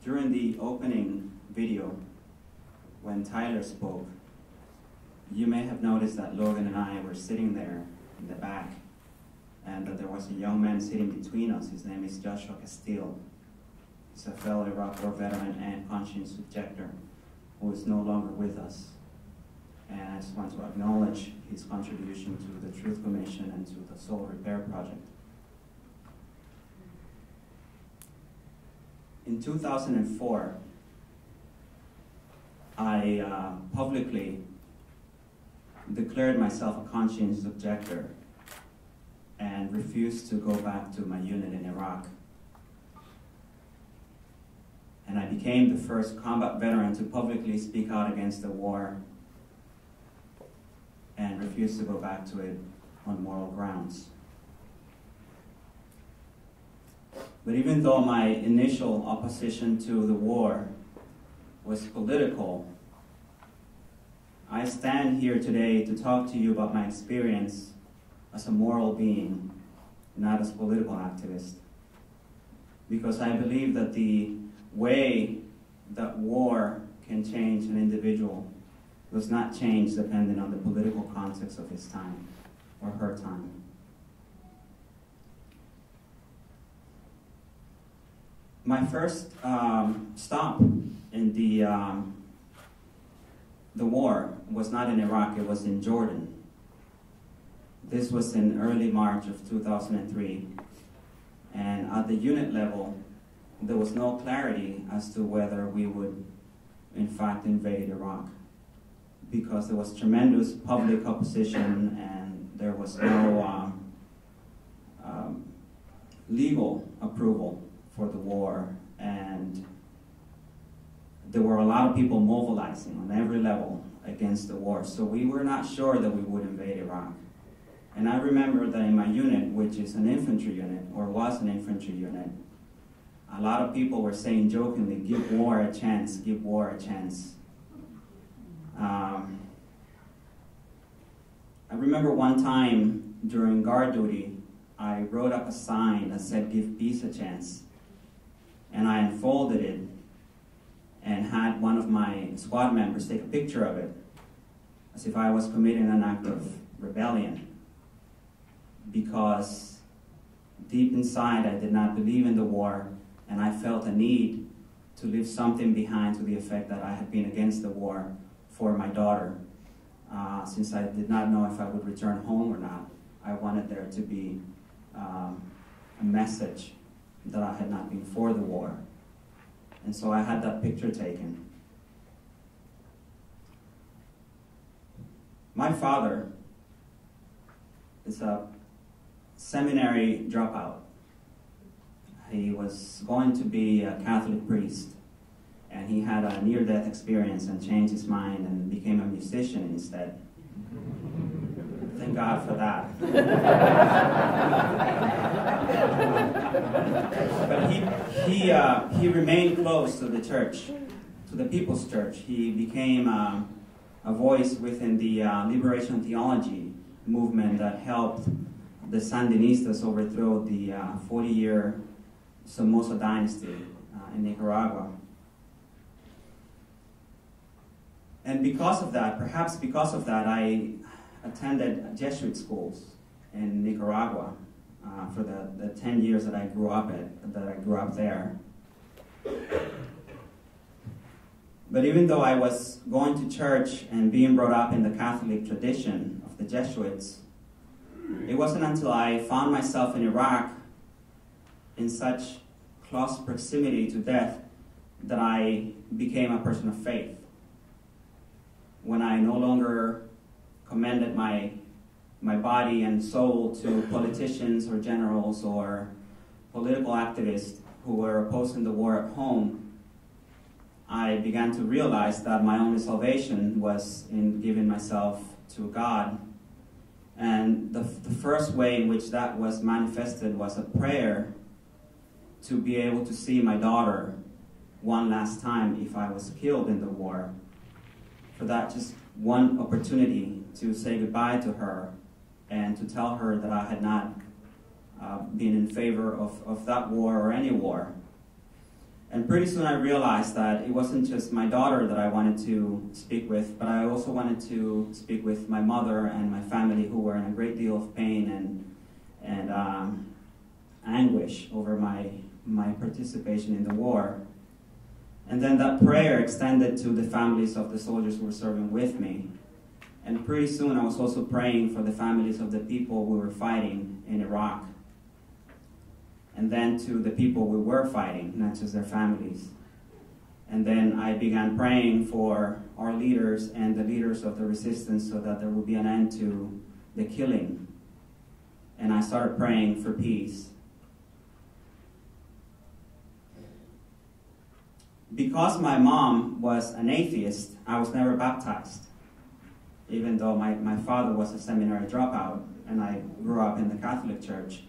During the opening video, when Tyler spoke, you may have noticed that Logan and I were sitting there in the back, and that there was a young man sitting between us. His name is Joshua Castile. He's a fellow Iraq War veteran and conscience objector who is no longer with us. And I just want to acknowledge his contribution to the Truth Commission and to the Soul Repair Project. In 2004, I publicly declared myself a conscience objector and refused to go back to my unit in Iraq. And I became the first combat veteran to publicly speak out against the war and refused to go back to it on moral grounds. But even though my initial opposition to the war was political, I stand here today to talk to you about my experience as a moral being, not as a political activist. Because I believe that the way that war can change an individual does not change depending on the political context of his time or her time. My first stop in the war was not in Iraq, it was in Jordan. This was in early March of 2003. And at the unit level, there was no clarity as to whether we would, in fact, invade Iraq, because there was tremendous public opposition and there was no legal approval for the war, and there were a lot of people mobilizing on every level against the war. So we were not sure that we would invade Iraq. And I remember that in my unit, which is an infantry unit, or was an infantry unit, a lot of people were saying jokingly, give war a chance, give war a chance. I remember one time during guard duty, I wrote up a sign that said, give peace a chance. And I unfolded it and had one of my squad members take a picture of it, as if I was committing an act of rebellion. Because deep inside I did not believe in the war, and I felt a need to leave something behind to the effect that I had been against the war for my daughter. Since I did not know if I would return home or not, I wanted there to be a message that I had not been for the war. And so I had that picture taken. My father is a seminary dropout. He was going to be a Catholic priest, and he had a near-death experience and changed his mind and became a musician instead. Thank God for that. But he remained close to the church, to the People's Church. He became a voice within the liberation theology movement that helped the Sandinistas overthrow the 40-year Somoza dynasty in Nicaragua. And because of that, perhaps because of that, I attended Jesuit schools in Nicaragua for the 10 years that I grew up there. But even though I was going to church and being brought up in the Catholic tradition of the Jesuits, it wasn't until I found myself in Iraq in such close proximity to death that I became a person of faith. When I no longer commended my body and soul to politicians or generals or political activists who were opposing the war at home, I began to realize that my only salvation was in giving myself to God. And the first way in which that was manifested was a prayer to be able to see my daughter one last time if I was killed in the war. For that just one opportunity to say goodbye to her and to tell her that I had not been in favor of that war or any war. And pretty soon I realized that it wasn't just my daughter that I wanted to speak with, but I also wanted to speak with my mother and my family, who were in a great deal of pain and anguish over my participation in the war. And then that prayer extended to the families of the soldiers who were serving with me. And pretty soon I was also praying for the families of the people we were fighting in Iraq. And then to the people we were fighting, not just their families. And then I began praying for our leaders and the leaders of the resistance so that there would be an end to the killing. And I started praying for peace. Because my mom was an atheist, I was never baptized, even though my father was a seminary dropout and I grew up in the Catholic Church.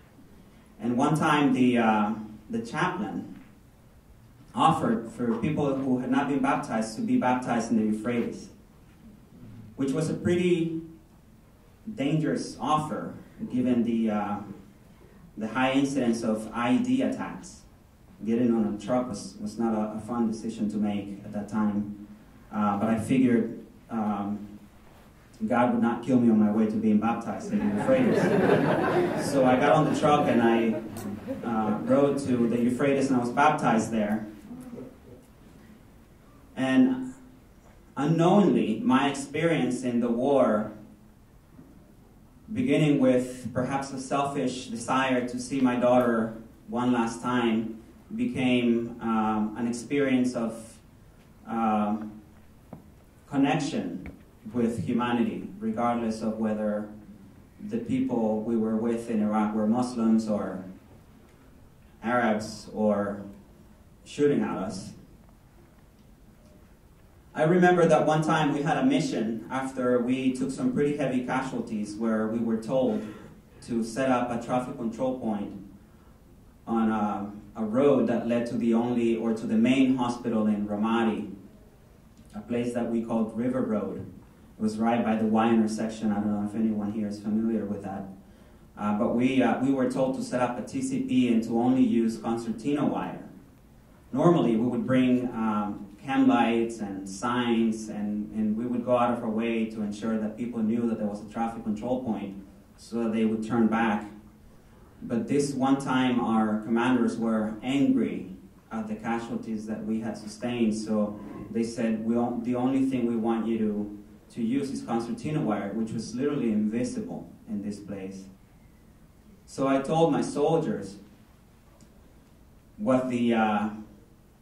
And one time the chaplain offered for people who had not been baptized to be baptized in the Euphrates, which was a pretty dangerous offer given the high incidence of IED attacks. Getting on a truck was not a fun decision to make at that time, but I figured God would not kill me on my way to being baptized in the Euphrates. So I got on the truck and I rode to the Euphrates and I was baptized there. And unknowingly, my experience in the war, beginning with perhaps a selfish desire to see my daughter one last time, became an experience of connection with humanity, regardless of whether the people we were with in Iraq were Muslims or Arabs or shooting at us. I remember that one time we had a mission after we took some pretty heavy casualties where we were told to set up a traffic control point on a road that led to the main hospital in Ramadi, a place that we called River Road. It was right by the Y intersection. I don't know if anyone here is familiar with that. But we were told to set up a TCP and to only use concertina wire. Normally, we would bring cam lights and signs, and we would go out of our way to ensure that people knew that there was a traffic control point so that they would turn back. But this one time, our commanders were angry at the casualties that we had sustained, so they said, the only thing we want you to use is concertina wire, which was literally invisible in this place. So I told my soldiers what the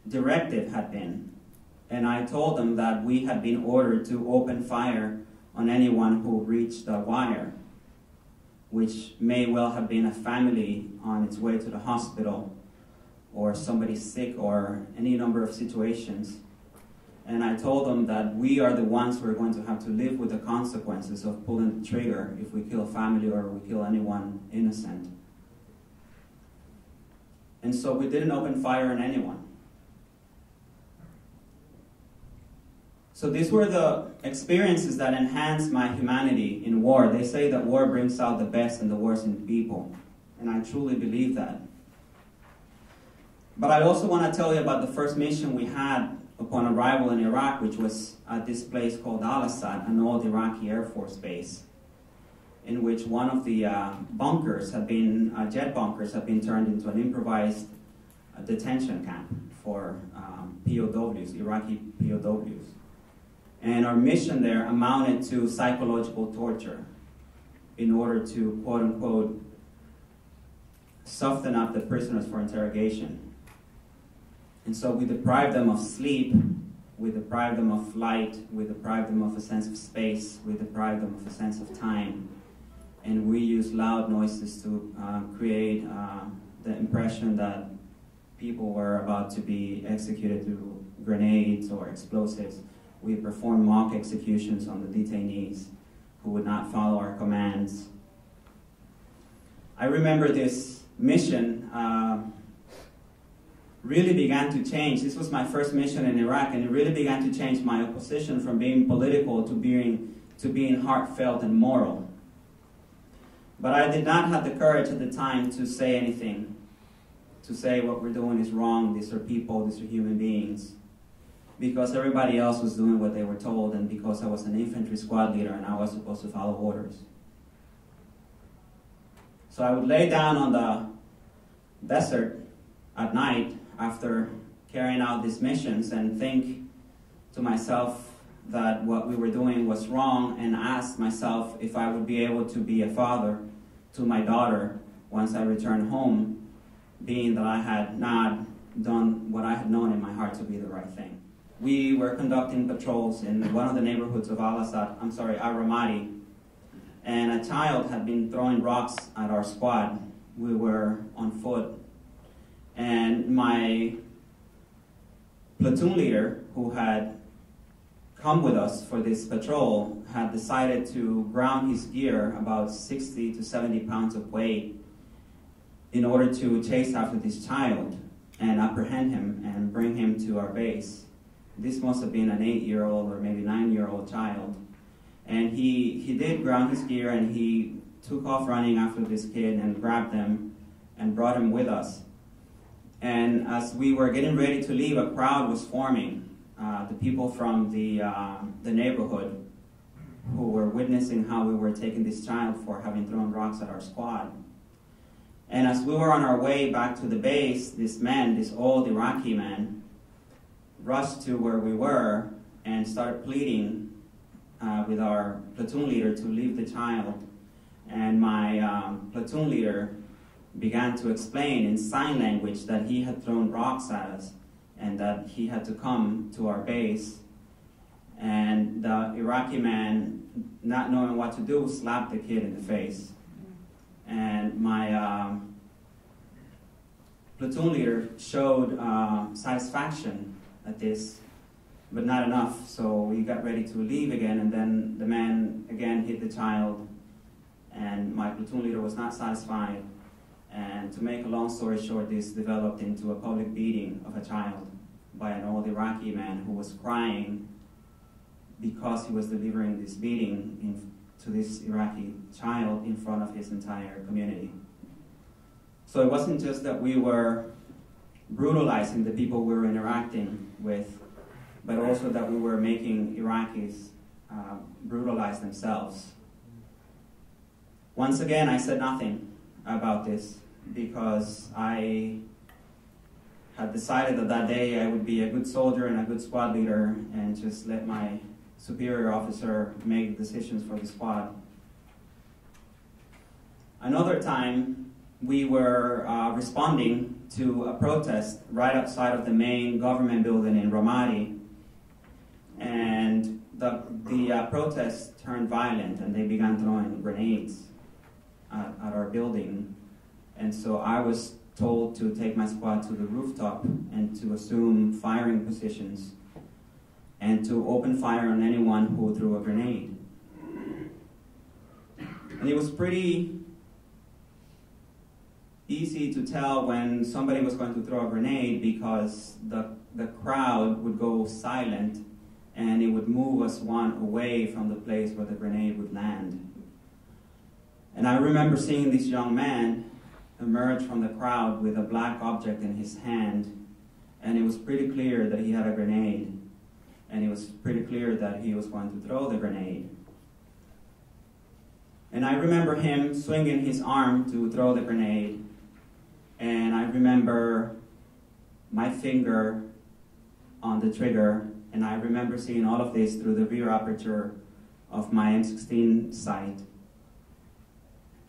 directive had been, and I told them that we had been ordered to open fire on anyone who reached the wire, which may well have been a family on its way to the hospital, or somebody sick, or any number of situations. And I told them that we are the ones who are going to have to live with the consequences of pulling the trigger if we kill a family or we kill anyone innocent. And so we didn't open fire on anyone. So these were the experiences that enhanced my humanity in war. They say that war brings out the best and the worst in people. And I truly believe that. But I also want to tell you about the first mission we had upon arrival in Iraq, which was at this place called Al-Assad, an old Iraqi Air Force base, in which one of the bunkers had been, jet bunkers had been turned into an improvised detention camp for POWs, Iraqi POWs. And our mission there amounted to psychological torture in order to, quote unquote, soften up the prisoners for interrogation. And so we deprived them of sleep, we deprived them of light, we deprived them of a sense of space, we deprived them of a sense of time. And we used loud noises to create the impression that people were about to be executed through grenades or explosives. We performed mock executions on the detainees who would not follow our commands. I remember this mission really began to change. This was my first mission in Iraq, and it really began to change my opposition from being political to being heartfelt and moral. But I did not have the courage at the time to say anything to say what we're doing is wrong. These are people, these are human beings. Because everybody else was doing what they were told, and because I was an infantry squad leader and I was supposed to follow orders. So I would lay down on the desert at night after carrying out these missions and think to myself that what we were doing was wrong, and ask myself if I would be able to be a father to my daughter once I returned home, being that I had not done what I had known in my heart to be the right thing. We were conducting patrols in one of the neighborhoods of Al-Ramadi, and a child had been throwing rocks at our squad. We were on foot, and my platoon leader, who had come with us for this patrol, had decided to ground his gear, about 60 to 70 pounds of weight, in order to chase after this child and apprehend him and bring him to our base. This must have been an 8-year-old or maybe 9-year-old child. And he did ground his gear, and he took off running after this kid and grabbed him and brought him with us. And as we were getting ready to leave, a crowd was forming. The people from the neighborhood who were witnessing how we were taking this child for having thrown rocks at our squad. And as we were on our way back to the base, this man, this old Iraqi man, rushed to where we were and started pleading with our platoon leader to leave the child. And my platoon leader began to explain in sign language that he had thrown rocks at us and that he had to come to our base. And the Iraqi man, not knowing what to do, slapped the kid in the face. And my platoon leader showed satisfaction at this, but not enough. So we got ready to leave again, and then the man again hit the child, and my platoon leader was not satisfied. And to make a long story short, this developed into a public beating of a child by an old Iraqi man who was crying because he was delivering this beating to this Iraqi child in front of his entire community. So it wasn't just that we were brutalizing the people we were interacting with, but also that we were making Iraqis brutalize themselves. Once again, I said nothing about this because I had decided that that day I would be a good soldier and a good squad leader and just let my superior officer make decisions for the squad. Another time, we were responding to a protest right outside of the main government building in Ramadi, and the protest turned violent, and they began throwing grenades at our building. And so I was told to take my squad to the rooftop and to assume firing positions and to open fire on anyone who threw a grenade. And it was pretty easy to tell when somebody was going to throw a grenade because the crowd would go silent and it would move us one away from the place where the grenade would land. And I remember seeing this young man emerge from the crowd with a black object in his hand, and it was pretty clear that he had a grenade, and it was pretty clear that he was going to throw the grenade. And I remember him swinging his arm to throw the grenade, and I remember my finger on the trigger, and I remember seeing all of this through the rear aperture of my M16 sight.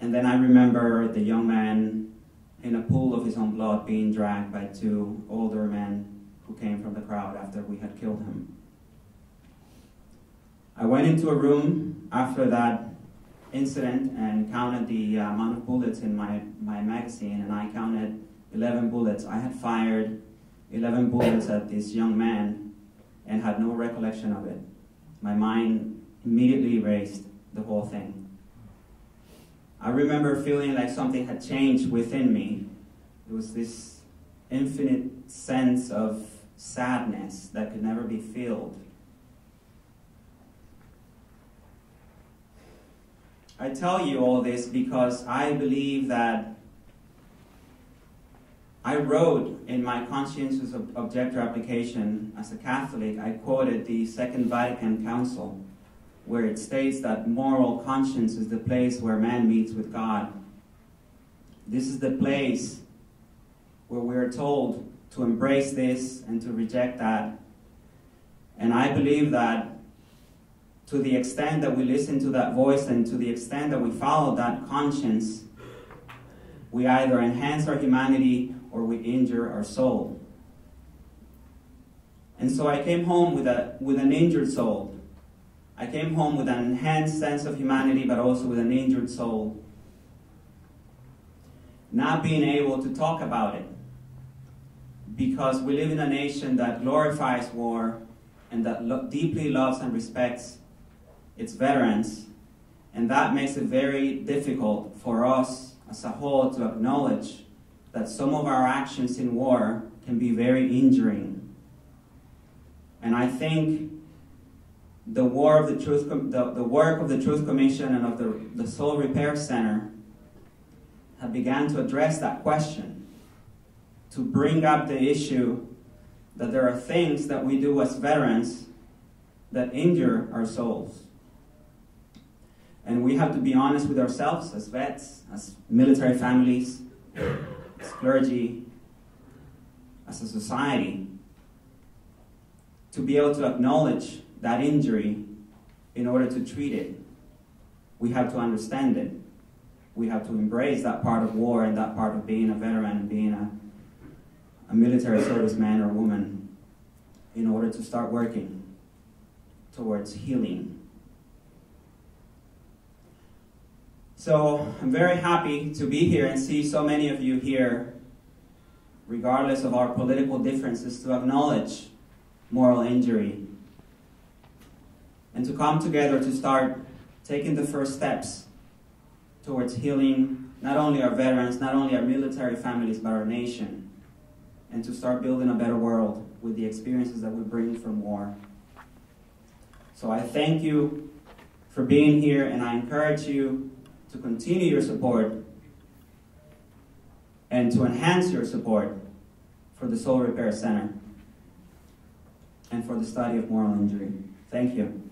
And then I remember the young man in a pool of his own blood being dragged by two older men who came from the crowd after we had killed him. I went into a room after that incident and counted the amount of bullets in my magazine, and I counted 11 bullets. I had fired 11 bullets at this young man and had no recollection of it. My mind immediately erased the whole thing. I remember feeling like something had changed within me. It was this infinite sense of sadness that could never be filled. I tell you all this because I believe that I wrote in my conscientious objector application as a Catholic, I quoted the Second Vatican Council, where it states that moral conscience is the place where man meets with God. This is the place where we are told to embrace this and to reject that. And I believe that to the extent that we listen to that voice and to the extent that we follow that conscience, we either enhance our humanity or we injure our soul. And so I came home with an injured soul. I came home with an enhanced sense of humanity, but also with an injured soul. Not being able to talk about it, because we live in a nation that glorifies war and that deeply loves and respects its veterans, and that makes it very difficult for us as a whole to acknowledge that some of our actions in war can be very injuring. And I think the work of the Truth Commission and of the Soul Repair Center have begun to address that question, to bring up the issue that there are things that we do as veterans that injure our souls. And we have to be honest with ourselves as vets, as military families, as clergy, as a society, to be able to acknowledge that injury in order to treat it. We have to understand it. We have to embrace that part of war and that part of being a veteran and being a military serviceman or woman in order to start working towards healing. So I'm very happy to be here and see so many of you here, regardless of our political differences, to acknowledge moral injury and to come together to start taking the first steps towards healing not only our veterans, not only our military families, but our nation, and to start building a better world with the experiences that we bring from war. So I thank you for being here, and I encourage you to continue your support and to enhance your support for the Soul Repair Center and for the study of moral injury. Thank you.